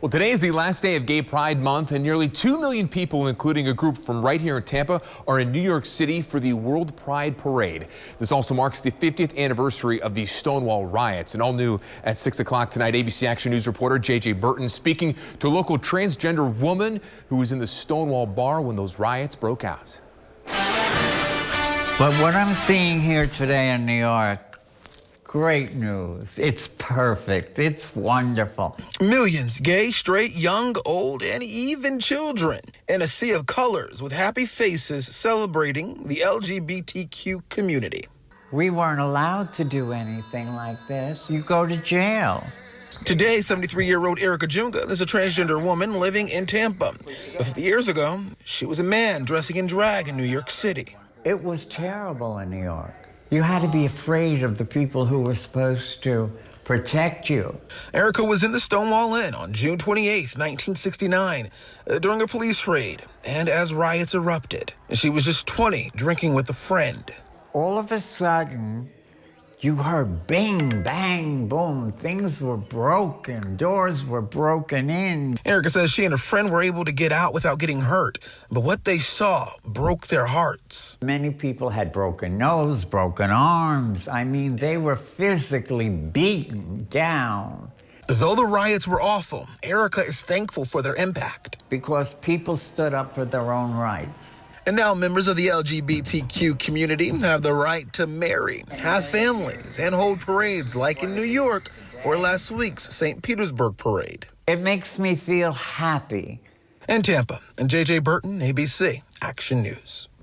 Well, today is the last day of Gay Pride Month, and nearly 2 million people, including a group from right here in Tampa, are in New York City for the World Pride Parade. This also marks the 50th anniversary of the Stonewall riots. And all new at 6 o'clock tonight, ABC Action News reporter J.J. Burton speaking to a local transgender woman who was in the Stonewall bar when those riots broke out. But what I'm seeing here today in New York, great news. It's perfect. It's wonderful. Millions, gay, straight, young, old, and even children, in a sea of colors with happy faces celebrating the LGBTQ community. We weren't allowed to do anything like this. You go to jail. Today, 73-year-old Erica Junga is a transgender woman living in Tampa. 50 years ago, she was a man dressing in drag in New York City. It was terrible in New York. You had to be afraid of the people who were supposed to protect you. Erica was in the Stonewall Inn on June 28, 1969, during a police raid, and as riots erupted. She was just 20, drinking with a friend. All of a sudden, you heard bang, bang, boom. Things were broken. Doors were broken in. Erica says she and her friend were able to get out without getting hurt, but what they saw broke their hearts. Many people had broken noses, broken arms. I mean, they were physically beaten down. Though the riots were awful, Erica is thankful for their impact. Because people stood up for their own rights. And now members of the LGBTQ community have the right to marry, have families, and hold parades like in New York or last week's St. Petersburg parade. It makes me feel happy. In Tampa, and J.J. Burton, ABC Action News.